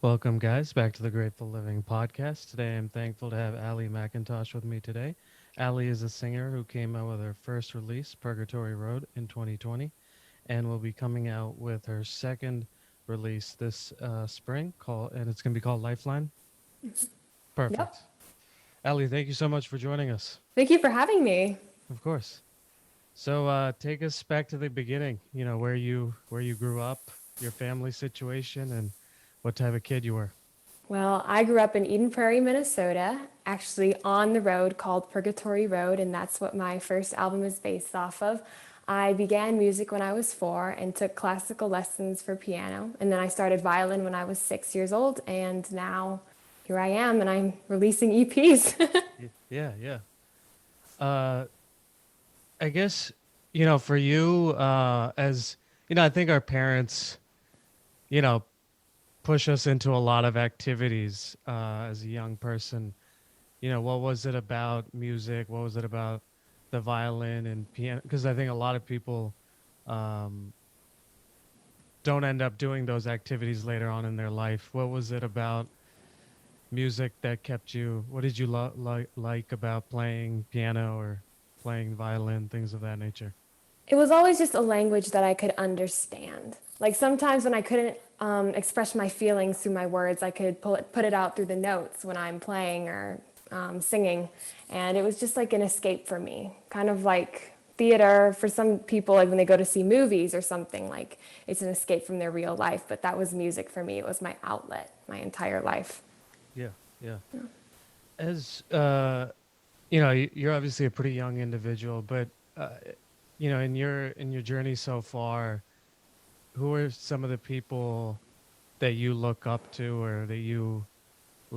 Welcome, guys, back to the Grateful Living podcast. Today, I'm thankful to have Allie McIntosh with me today. Allie is a singer who came out with her first release, Purgatory Road, in 2020, and will be coming out with her second release this spring, and it's going to be called Lifeline. Yep. Perfect. Allie, thank you so much for joining us. Thank you for having me. Of course. So, take us back to the beginning. Where you grew up, your family situation, and what type of kid you were. Well, I grew up in Eden Prairie, Minnesota, actually on the road called Purgatory Road, and that's what my first album is based off of. I began music when I was 4 and took classical lessons for piano, and then I started violin when I was 6 years old, and now here I am, and I'm releasing EPs. Yeah, yeah. Uh, I guess, for you, as I think our parents, you know, push us into a lot of activities as a young person. What was it about music? What was it about the violin and piano? Because I think a lot of people um, don't end up doing those activities later on in their life. What was it about music that kept you? What did you like about playing piano or playing violin, things of that nature? It was always just a language that I could understand. Like sometimes when I couldn't express my feelings through my words, I could put it out through the notes when I'm playing or singing. And it was just like an escape for me, kind of like theater for some people, like when they go to see movies or something, like it's an escape from their real life. But that was music for me. It was my outlet my entire life. Yeah, yeah. As you're obviously a pretty young individual, but in your journey so far, who are some of the people that you look up to or that you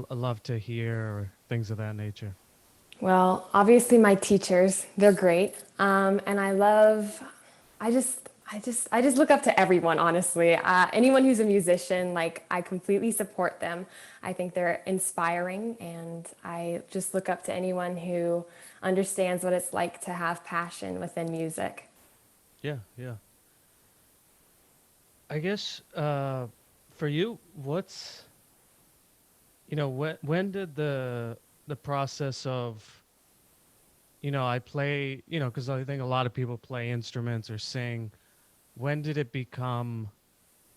love to hear or things of that nature? Well, obviously my teachers, they're great. And I just look up to everyone, honestly. Anyone who's a musician, like I completely support them. I think they're inspiring and I just look up to anyone who understands what it's like to have passion within music. Yeah, yeah. I guess for you, when did the process of I play, because I think a lot of people play instruments or sing. When did it become,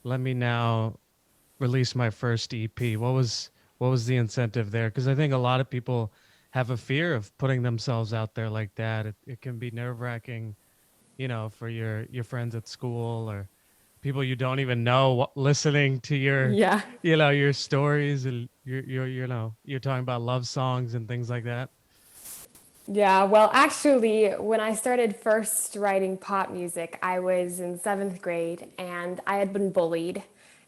let me now release my first EP? What was the incentive there? Because I think a lot of people have a fear of putting themselves out there like that. It can be nerve wracking, for your friends at school or people you don't even know listening to your, Yeah. your stories and you're talking about love songs and things like that. Yeah, well, actually, when I started first writing pop music, I was in 7th grade and I had been bullied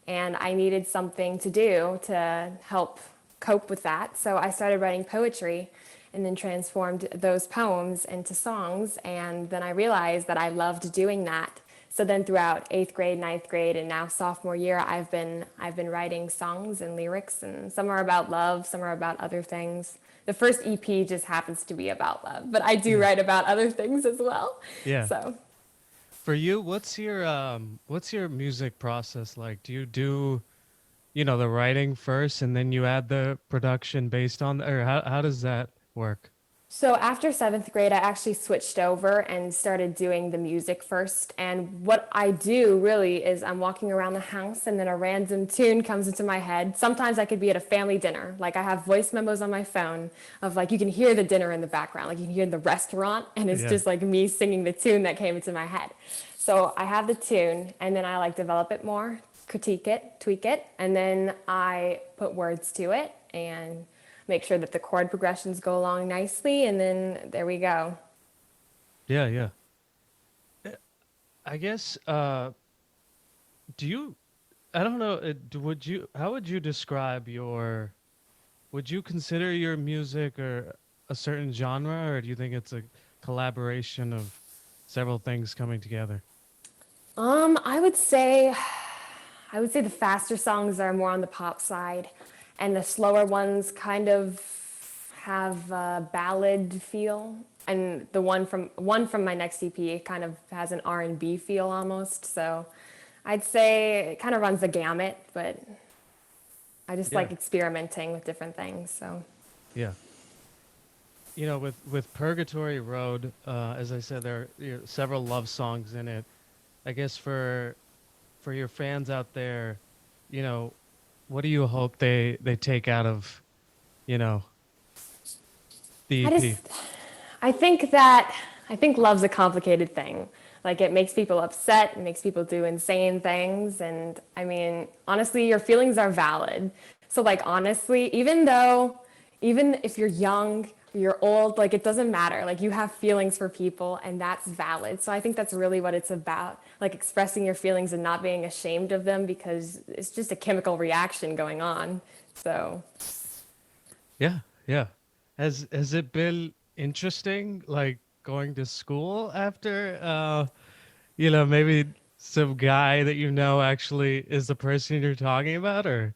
and I needed something to do to help cope with that. So I started writing poetry and then transformed those poems into songs. And then I realized that I loved doing that. So then throughout 8th grade, 9th grade, and now sophomore year, I've been writing songs and lyrics, and some are about love, some are about other things. The first EP just happens to be about love, but I do Yeah. write about other things as well. Yeah. So For you, what's your music process like? Do you do, the writing first and then you add the production based on, or how does that work? So after 7th grade, I actually switched over and started doing the music first. And what I do really is I'm walking around the house and then a random tune comes into my head. Sometimes I could be at a family dinner. Like I have voice memos on my phone of like you can hear the dinner in the background, like you can hear the restaurant, and it's Yeah. just like me singing the tune that came into my head. So I have the tune and then I like develop it more, critique it, tweak it, and then I put words to it and make sure that the chord progressions go along nicely, and then there we go. Yeah, yeah. I guess do you I don't know, would you how would you describe your would you consider your music or a certain genre, or do you think it's a collaboration of several things coming together? Um, I would say I would say the faster songs are more on the pop side, and the slower ones kind of have a ballad feel. And the one from my next EP kind of has an R&B feel almost. So I'd say it kind of runs the gamut, but I just Yeah. like experimenting with different things. So, Yeah. With Purgatory Road, as I said, there are several love songs in it. I guess for your fans out there, you know, what do you hope they take out of, you know, the I EP? just I think that I think love's a complicated thing. Like it makes people upset, it makes people do insane things, and I mean, honestly, your feelings are valid. So like honestly, even if you're young, you're old, like it doesn't matter. Like you have feelings for people and that's valid. So I think that's really what it's about. Like expressing your feelings and not being ashamed of them because it's just a chemical reaction going on. So Yeah, yeah. Has it been interesting, like going to school after, maybe some guy that you know actually is the person you're talking about, or?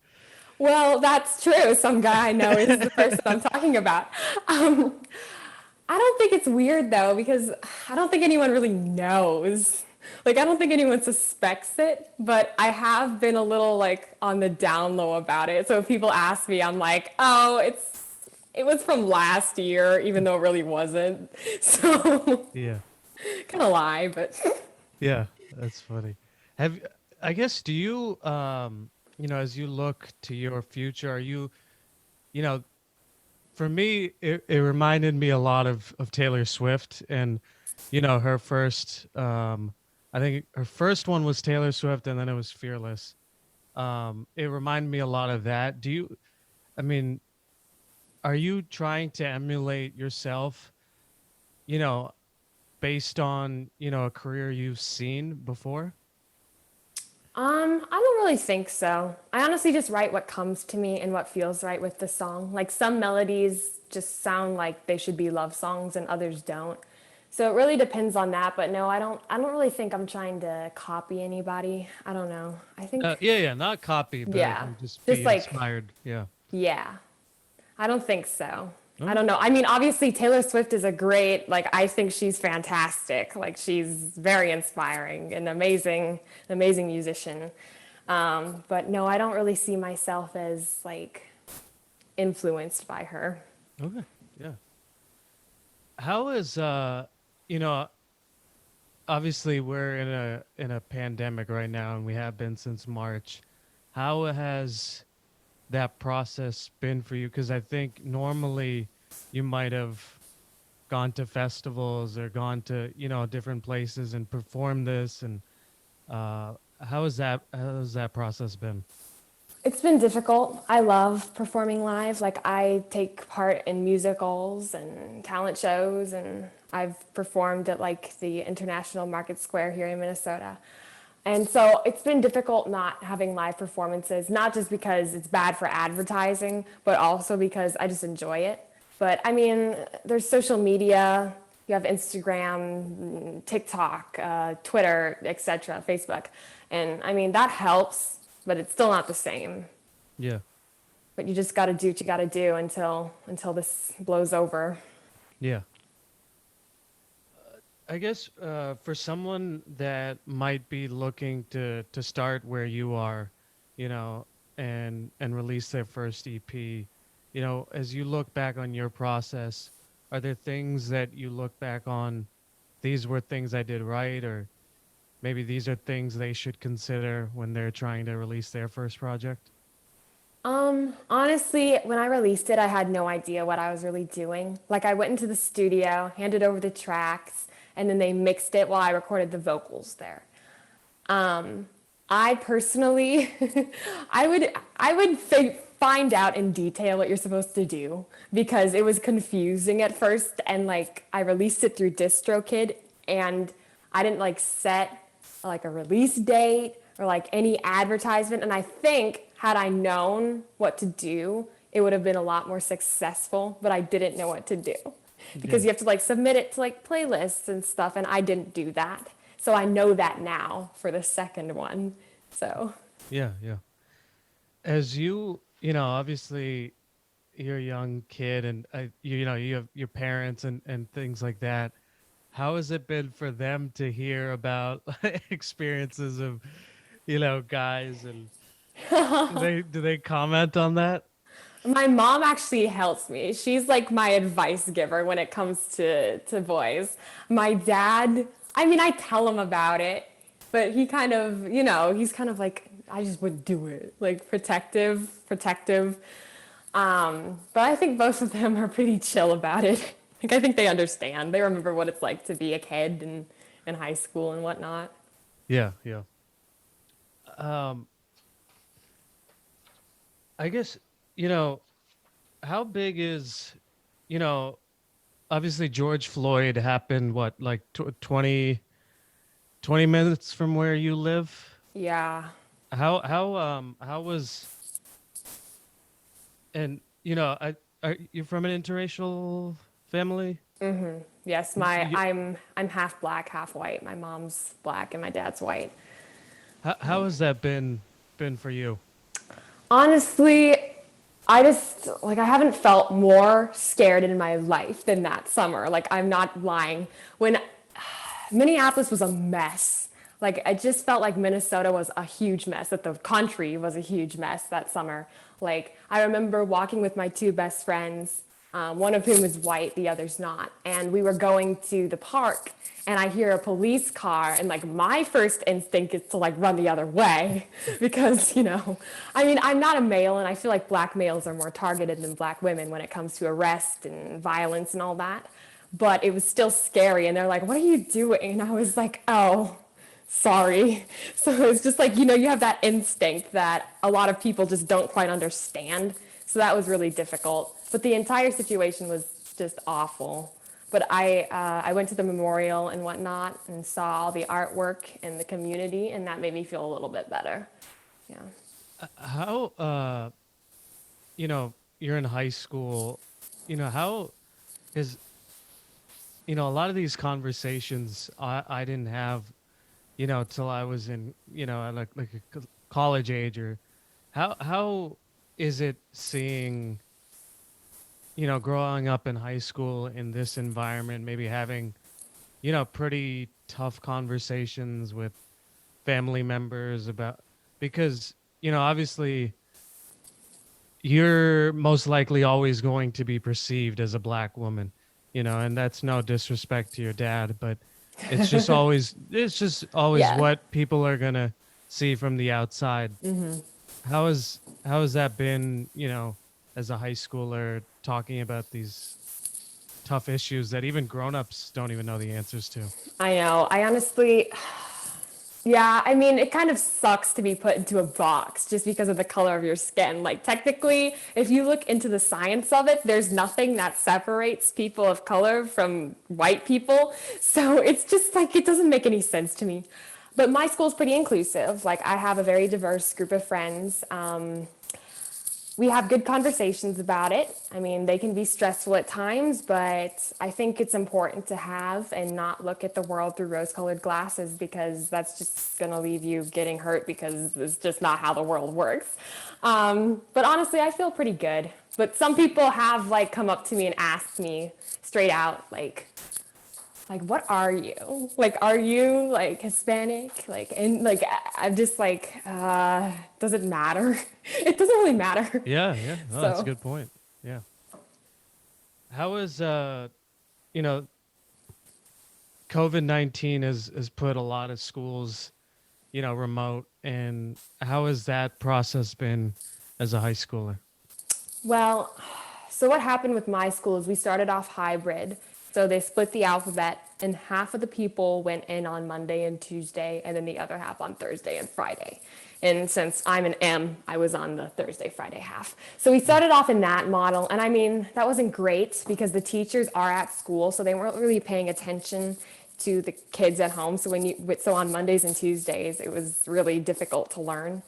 well, that's true. Some guy I know is the person I'm talking about. Um, I don't think it's weird though, because I don't think anyone really knows. Like, I don't think anyone suspects it, but I have been a little like on the down low about it. So if people ask me, I'm like, oh, it was from last year, even though it really wasn't. So Yeah, kind of lie, but yeah, that's funny. Have I guess do you as you look to your future, are you, you know, for me it reminded me a lot of Taylor Swift and her first I think her first one was Taylor Swift and then it was Fearless. It reminded me a lot of that. I mean, are you trying to emulate yourself, you know, based on, a career you've seen before? I don't really think so. I honestly just write what comes to me and what feels right with the song. Like some melodies just sound like they should be love songs and others don't. So it really depends on that, but no, I don't really think I'm trying to copy anybody. I don't know. I think Yeah, yeah, not copy, but I yeah. think just Just be like inspired. Yeah. yeah. I don't think so. I Okay. don't know. I mean, obviously Taylor Swift is a great, like I think she's fantastic. Like she's very inspiring and amazing musician. But no, I don't really see myself as like influenced by her. Okay. Yeah. How is you know, obviously we're in a pandemic right now and we have been since March. How has that process been for you? Because I think normally you might have gone to festivals or gone to, different places and performed this and how has that process been? It's been difficult. I love performing live. Like I take part in musicals and talent shows and I've performed at like the International Market Square here in Minnesota. And so it's been difficult not having live performances, not just because it's bad for advertising, but also because I just enjoy it. But I mean, there's social media, you have Instagram, TikTok, Twitter, etc., Facebook. And I mean, that helps, but it's still not the same. Yeah. But you just got to do what you got to do until this blows over. Yeah. I guess for someone that might be looking to start where you are, you know, and release their first EP, as you look back on your process, are there things that you look back on, these were things I did right, or maybe these are things they should consider when they're trying to release their first project? Honestly, when I released it, I had no idea what I was really doing. Like I went into the studio, handed over the tracks, and then they mixed it while I recorded the vocals there. I personally, I would find out in detail what you're supposed to do because it was confusing at first, and like I released it through DistroKid, and I didn't like set like a release date or like any advertisement. And I think had I known what to do, it would have been a lot more successful. But I didn't know what to do because Yeah. you have to like submit it to like playlists and stuff, and I didn't do that. So I know that now for the second one. So Yeah, yeah. As obviously you're a young kid and you have your parents and things like that. How has it been for them to hear about experiences of, guys and Do they comment on that? My mom actually helps me. She's like my advice giver when it comes to boys. My dad, I mean, I tell him about it, but he kind of, he's kind of like, I just wouldn't do it. Like protective. But I think both of them are pretty chill about it. Like I think they understand. They remember what it's like to be a kid and in high school and whatnot. Yeah, yeah. Um, I guess, you know, how big is, you know, obviously George Floyd happened what, like 20 minutes from where you live? Yeah. How was, and are you from an interracial family? Yes, Y- I'm half black, half white. My mom's black and my dad's white. how has that been for you? Honestly, I just like I haven't felt more scared in my life than that summer. Like I'm not lying. When Minneapolis was a mess. Like I just felt like Minnesota was a huge mess, that the country was a huge mess that summer. Like I remember walking with my two best friends, one of whom is white, the other's not, and we were going to the park. And I hear a police car, and like my first instinct is to like run the other way because, I mean, I'm not a male, and I feel like black males are more targeted than black women when it comes to arrest and violence and all that, but it was still scary. And they're like, "What are you doing?" And I was like, "Oh, sorry." So it's just like, you have that instinct that a lot of people just don't quite understand. So that was really difficult. But the entire situation was just awful. But I went to the memorial and whatnot and saw all the artwork in the community, and that made me feel a little bit better. Yeah. How you're in high school, how is, a lot of these conversations I didn't have, till I was in, like a college age. Or how is it seeing, growing up in high school in this environment, maybe having, pretty tough conversations with family members about, because, obviously you're most likely always going to be perceived as a black woman, and that's no disrespect to your dad, but it's just always Yeah. what people are gonna see from the outside. How has that been, as a high schooler, talking about these tough issues that even grown-ups don't even know the answers to? I know. I honestly, yeah, I mean, it kind of sucks to be put into a box just because of the color of your skin. Like, technically, if you look into the science of it, there's nothing that separates people of color from white people. So it's just like, it doesn't make any sense to me. But my school's pretty inclusive. Like, I have a very diverse group of friends. We have good conversations about it. I mean, they can be stressful at times, but I think it's important to have and not look at the world through rose colored glasses, because that's just going to leave you getting hurt because it's just not how the world works. But honestly, I feel pretty good. But some people have like come up to me and asked me straight out, like what are you, like are you like Hispanic, like, and like I'm just like does it matter? It doesn't really matter. Yeah, yeah. Oh, that's a So good point. Yeah. How is you know, COVID-19 has put a lot of schools, remote, and how has that process been as a high schooler? well, so what happened with my school is we started off hybrid. So they split the alphabet, and half of the people went in on Monday and Tuesday, and then the other half on Thursday and Friday. And since I'm an M, I was on the Thursday, Friday half. So we Mm. started off in that model. And I mean, that wasn't great because the teachers are at school, so they weren't really paying attention to the kids at home. So on Mondays and Tuesdays, it was really difficult to learn.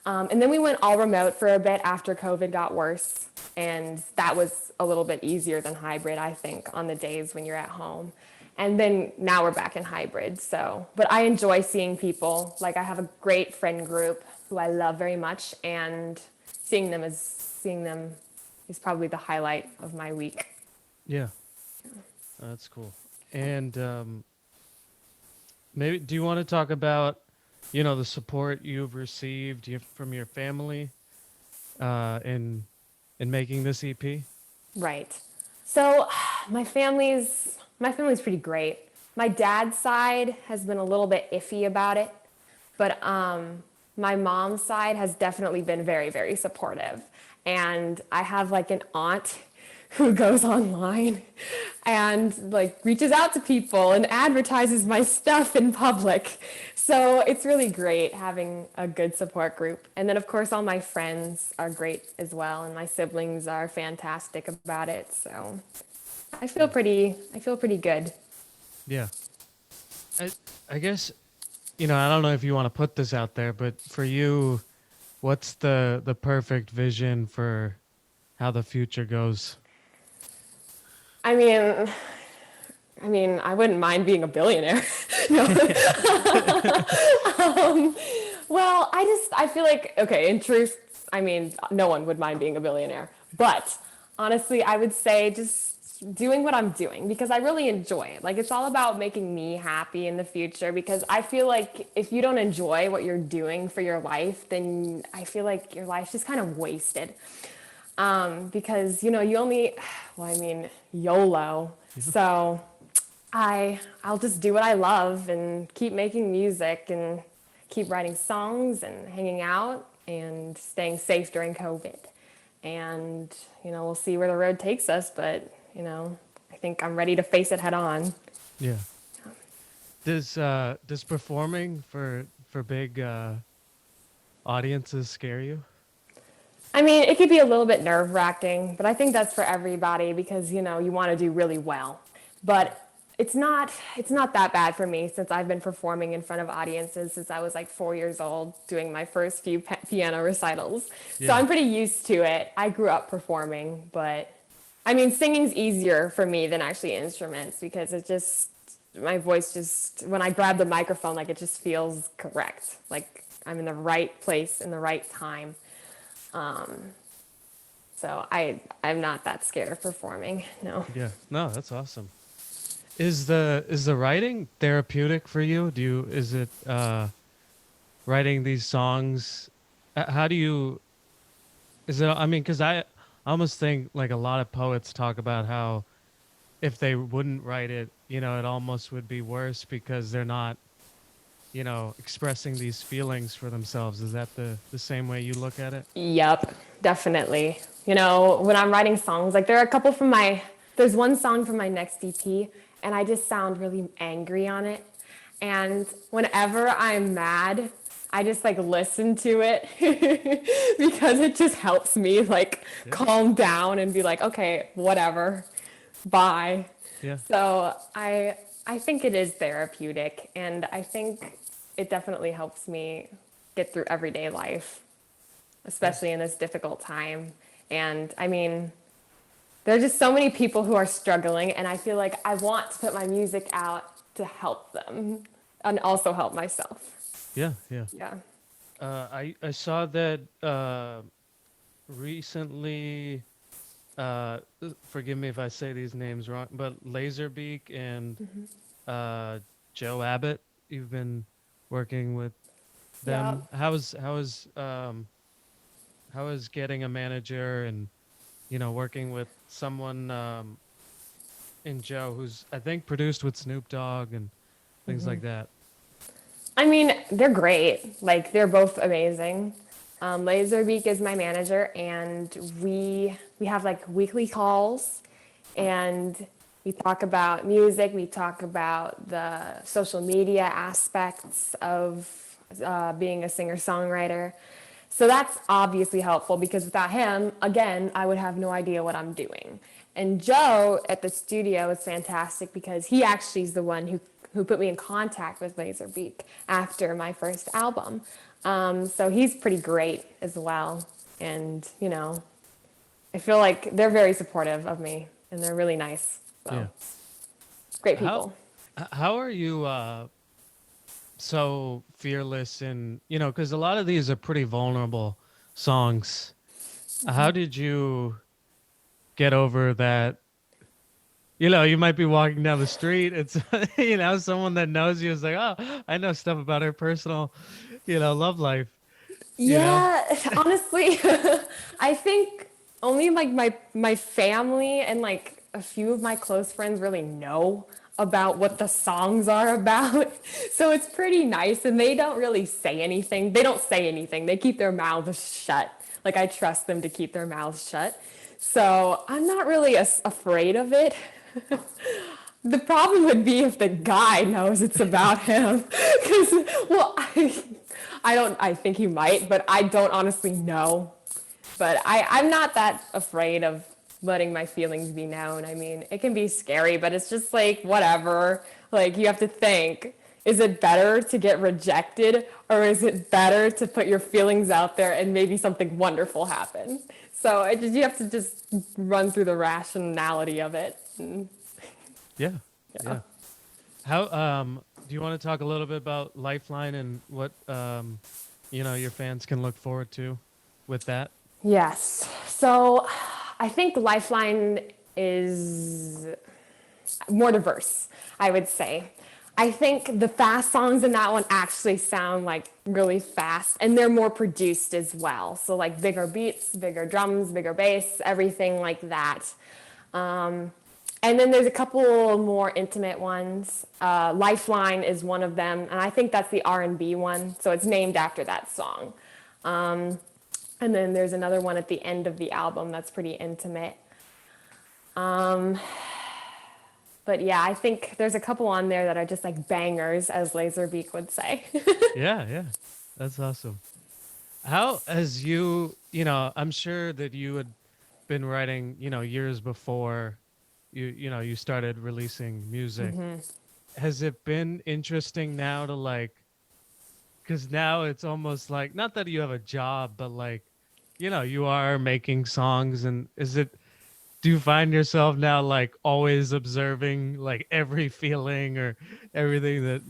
And then we went all remote for a bit after COVID got worse. And that was a little bit easier than hybrid, I think, on the days when you're at home. And then now we're back in hybrid. So, but I enjoy seeing people. Like I have a great friend group who I love very much, and seeing them is probably the highlight of my week. Yeah, that's cool. And maybe do you want to talk about? the support you've received from your family in making this EP? Right. So my family's pretty great. My dad's side has been a little bit iffy about it, but my mom's side has definitely been very, very supportive. And I have like an aunt who goes online and like reaches out to people and advertises my stuff in public. So it's really great having a good support group. And then of course all my friends are great as well and my siblings are fantastic about it. So Yeah. I feel pretty good. Yeah. I I guess, I don't know if you want to put this out there, but for you, what's the perfect vision for how the future goes? I mean, I wouldn't mind being a billionaire. No. Well, I feel like, okay, in truth, no one would mind being a billionaire. But honestly, I would say just doing what I'm doing because I really enjoy it. Like, it's all about making me happy in the future because I feel like if you don't enjoy what you're doing for your life, then I feel like your life's just kind of wasted. Because, you only, well, YOLO. So I'll just do what I love and keep making music and keep writing songs and hanging out and staying safe during COVID. And we'll see where the road takes us, but I think I'm ready to face it head on. Yeah. Does performing for big audiences scare you? It could be a little bit nerve wracking, but I think that's for everybody because you want to do really well. But it's not that bad for me since I've been performing in front of audiences since I was like 4 years old, doing my first few piano recitals. So Yeah. I'm pretty used to it. I grew up performing, but singing's easier for me than actually instruments because my voice just when I grab the microphone, like it just feels correct, like I'm in the right place in the right time. So I'm not that scared of performing. No. Yeah. No, that's awesome. Is the writing therapeutic for you? Is it writing these songs? How do you is it I mean cuz I almost think like a lot of poets talk about how if they wouldn't write it, it almost would be worse because they're not, expressing these feelings for themselves. Is that the same way you look at it? Yep, definitely. When I'm writing songs, like there's one song from my next EP, and I just sound really angry on it. And whenever I'm mad, I just like listen to it because it just helps me like Yeah. calm down and be like, okay, whatever, bye. Yeah. So I think it is therapeutic, and I think it definitely helps me get through everyday life, Yeah. especially in this difficult time. And there are just so many people who are struggling, and I feel like I want to put my music out to help them and also help myself. Yeah. Yeah. Yeah. I saw that recently. Forgive me if I say these names wrong, but Lazerbeak and uh, Joe Abbott. You've been working with Yeah. them. How is getting a manager and working with someone in Joe who's I think produced with Snoop Dogg and things like that. They're great. Like, they're both amazing. Lazerbeak is my manager, and we have like weekly calls, and we talk about music. We talk about the social media aspects of being a singer songwriter. So that's obviously helpful because without him, again, I would have no idea what I'm doing. And Joe at the studio is fantastic because he actually is the one who put me in contact with Lazerbeak after my first album. So he's pretty great as well. And, I feel like they're very supportive of me and they're really nice. Yeah. So, great How people. how are you so fearless and because a lot of these are pretty vulnerable songs. How did you get over that you might be walking down the street. It's, someone that knows you is like, oh, I know stuff about her personal, love life, you know? Yeah, honestly, I think only like my family and like a few of my close friends really know about what the songs are about. So it's pretty nice and they don't really say anything. They don't say anything. They keep their mouths shut. Like I trust them to keep their mouths shut. So I'm not really as afraid of it. The problem would be if the guy knows it's about him. Because, well, I don't, I think he might, but I don't honestly know. But I'm not that afraid of letting my feelings be known. I mean, it can be scary, but it's just like, whatever. Like, you have to think, is it better to get rejected or is it better to put your feelings out there and maybe something wonderful happen? So you have to just run through the rationality of it. And, Yeah. yeah. Yeah. How, do you want to talk a little bit about Lifeline and what, your fans can look forward to with that? Yes. So I think Lifeline is more diverse, I would say. I think the fast songs in that one actually sound like really fast and they're more produced as well. So, like bigger beats, bigger drums, bigger bass, everything like that. Um, and then there's a couple more intimate ones. Lifeline is one of them, and I think that's the R&B one, so it's named after that song. Um, and then there's another one at the end of the album that's pretty intimate. Um, but yeah, I think there's a couple on there that are just like bangers, as Lazerbeak would say. Yeah. Yeah. That's awesome. How has I'm sure that you had been writing, years before you started releasing music. Has it been interesting now to like, because now it's almost like, not that you have a job, but like, you are making songs, and do you find yourself now like always observing like every feeling or everything that,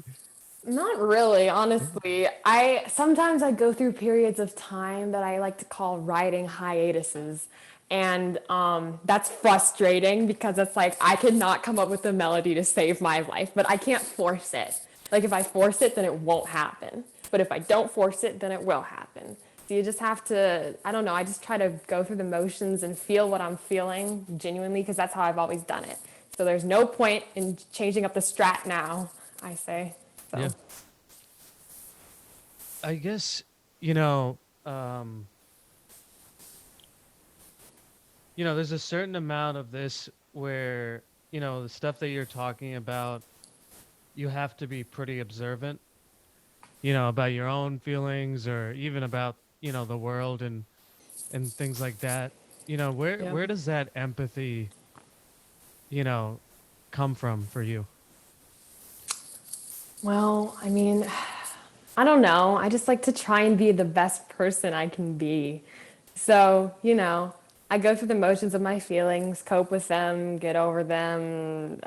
Not really, honestly. I sometimes I go through periods of time that I like to call writing hiatuses. And that's frustrating because it's like I cannot come up with a melody to save my life, but I can't force it. Like if I force it, then it won't happen. But if I don't force it, then it will happen. So you just have to, I don't know, I just try to go through the motions and feel what I'm feeling genuinely because that's how I've always done it. So there's no point in changing up the strat now, I say. yeah, So. I guess, um, there's a certain amount of this where, the stuff that you're talking about, you have to be pretty observant, about your own feelings or even about, the world and things like that. Yeah. Where does that empathy, you know, come from for you? Well, I mean, I don't know. I just like to try and be the best person I can be. So, I go through the motions of my feelings, cope with them, get over them,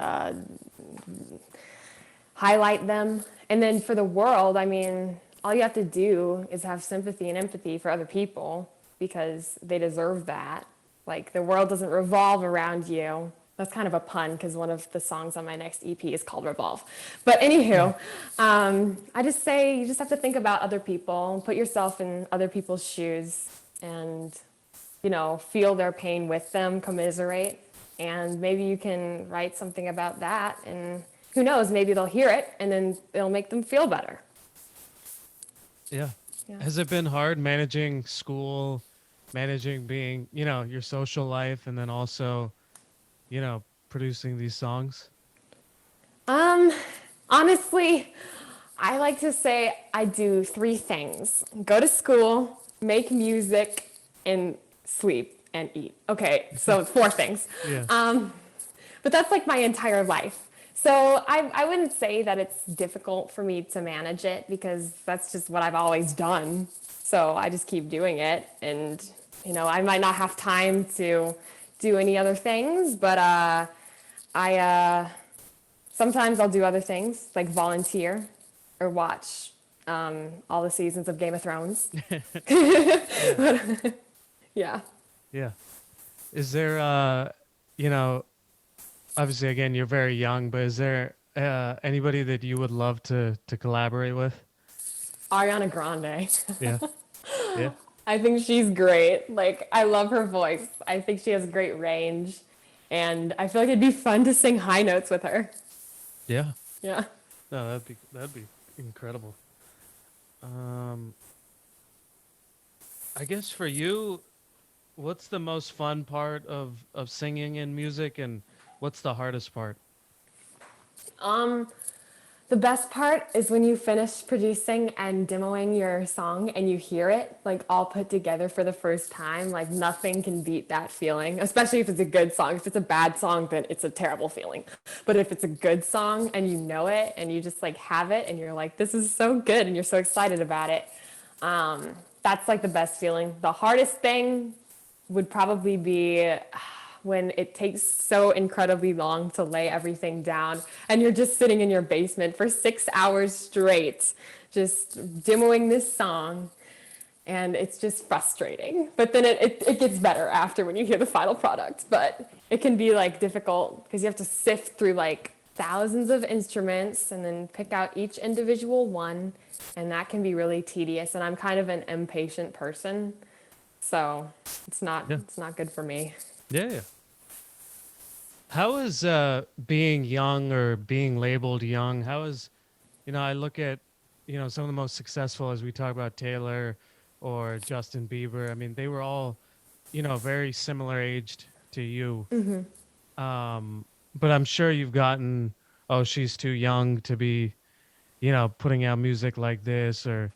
highlight them. And then for the world, I mean, all you have to do is have sympathy and empathy for other people because they deserve that. Like the world doesn't revolve around you. That's kind of a pun because one of the songs on my next EP is called Revolve. But anywho, I just say you just have to think about other people, put yourself in other people's shoes, and feel their pain with them, commiserate, and maybe you can write something about that. And who knows, maybe they'll hear it and then it'll make them feel better. Yeah. Yeah. Has it been hard managing school, managing being, your social life, and then also, producing these songs? Um, Honestly, I like to say I do three things: go to school, make music, and sleep and eat. Okay, so four things. Yeah. Um, but that's like my entire life. So I wouldn't say that it's difficult for me to manage it because that's just what I've always done. So I just keep doing it. And, I might not have time to do any other things, but I sometimes I'll do other things like volunteer or watch all the seasons of Game of Thrones. Yeah. Yeah. Yeah. Is there, you know, obviously, again, you're very young, but is there anybody that you would love to collaborate with? Ariana Grande. Yeah, yeah, I think she's great. Like, I love her voice. I think she has great range. And I feel like it'd be fun to sing high notes with her. yeah. Yeah. No, that'd be incredible. Um, I guess for you, what's the most fun part of singing and music, and what's the hardest part? Um, the best part is when you finish producing and demoing your song and you hear it like all put together for the first time. Like nothing can beat that feeling, especially if it's a good song. If it's a bad song, then it's a terrible feeling. But if it's a good song and you know it and you just like have it and you're like, this is so good and you're so excited about it, that's like the best feeling. The hardest thing would probably be when it takes so incredibly long to lay everything down and you're just sitting in your basement for 6 hours straight, just demoing this song. And it's just frustrating. But then it gets better after when you hear the final product. But it can be like difficult because you have to sift through like thousands of instruments and then pick out each individual one. And that can be really tedious. And I'm kind of an impatient person. So Yeah, it's not good for me. yeah, yeah. How is being young or being labeled young? How is I look at some of the most successful as we talk about Taylor or Justin Bieber. I mean, they were all very similar aged to you. But I'm sure you've gotten, oh, she's too young to be putting out music like this, or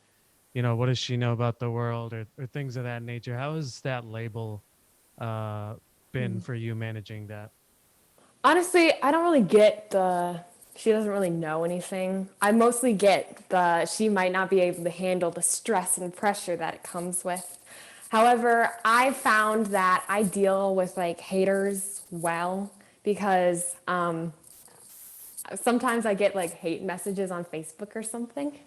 what does she know about the world, or things of that nature. How has that label uh been for you managing that? Honestly, I don't really get the she doesn't really know anything. I mostly get the she might not be able to handle the stress and pressure that it comes with. However, I found that I deal with like haters well because sometimes I get like hate messages on Facebook or something,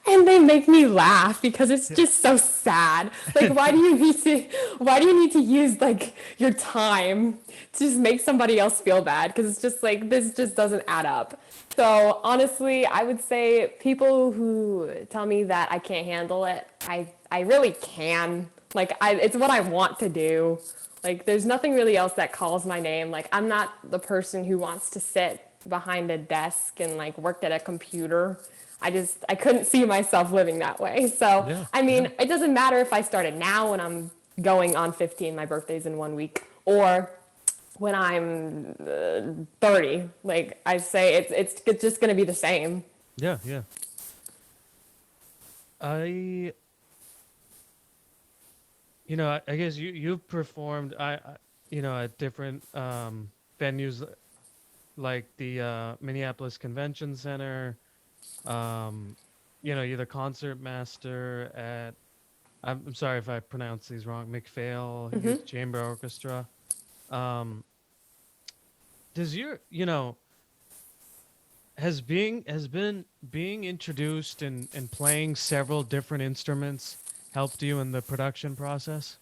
and they make me laugh because it's just so sad. Like, why do you need to use like your time to just make somebody else feel bad? Because it's just like this just doesn't add up. So honestly, I would say people who tell me that I can't handle it, I really can. Like, it's what I want to do. Like, there's nothing really else that calls my name. Like, I'm not the person who wants to sit behind a desk and like worked at a computer. I couldn't see myself living that way. So, Yeah, I yeah, mean, it doesn't matter if I started now when I'm going on 15, my birthday's in 1 week, or when I'm 30. Like I say, it's just going to be the same. yeah, yeah. I I guess you've performed at different venues like the Minneapolis Convention Center. You're the concert master at, I'm sorry if I pronounce these wrong, McPhail Youth Chamber Orchestra. Um, does your has been being introduced and playing several different instruments helped you in the production process?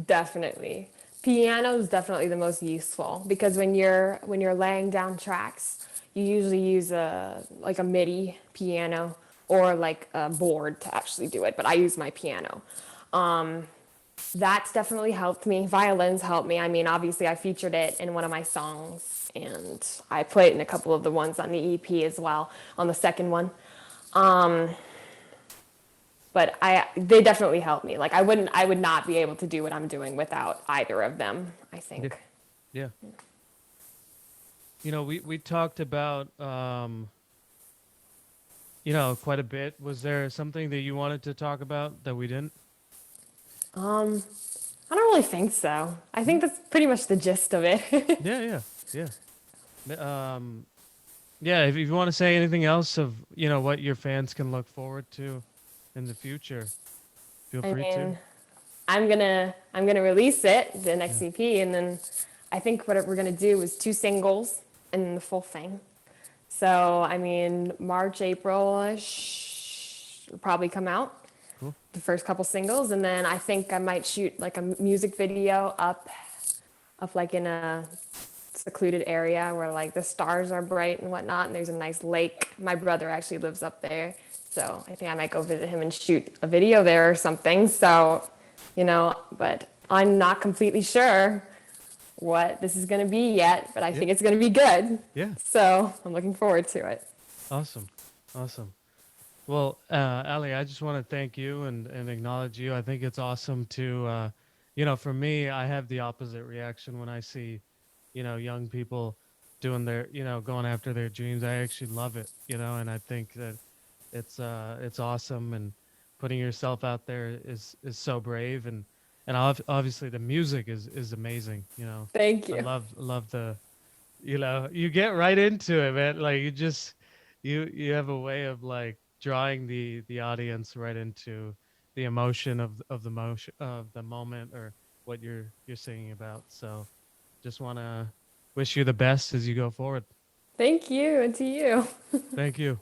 Definitely. Piano is definitely the most useful because when you're laying down tracks, you usually use a like a MIDI piano or like a board to actually do it, but I use my piano. That's definitely helped me. Violins helped me. I mean, obviously I featured it in one of my songs and I played it in a couple of the ones on the EP as well, on the second one. But they definitely help me. Like I would not be able to do what I'm doing without either of them, I Yeah. think. Yeah. We talked about quite a bit. Was there something that you wanted to talk about that we didn't? I don't really think so. I think that's pretty much the gist of it. Yeah, yeah, yeah. Yeah, if you want to say anything else of, what your fans can look forward to in the future, feel I free to. mean, I'm gonna release it, the Yeah. next EP, and then I think what we're gonna do is 2 singles and then the full thing. So I mean, March, April-ish will probably come out. Cool. The first couple singles, and then I think I might shoot like a music video up like in a secluded area where like the stars are bright and whatnot, and there's a nice lake. My brother actually lives up there, so I think I might go visit him and shoot a video there or something. So, but I'm not completely sure what this is going to be yet, but I Yeah. think it's going to be good. Yeah. So I'm looking forward to it. Awesome. Awesome. Well, Ali, I just want to thank you and acknowledge you. I think it's awesome to, for me, I have the opposite reaction when I see, young people doing their, going after their dreams. I actually love it, and I think that it's awesome, and putting yourself out there is so brave, and obviously the music is amazing. Thank I you. love the, you get right into it, man. Like you have a way of like drawing the audience right into the emotion of the motion of the moment, or what you're singing about. So just want to wish you the best as you go forward. Thank you, and to you. Thank you.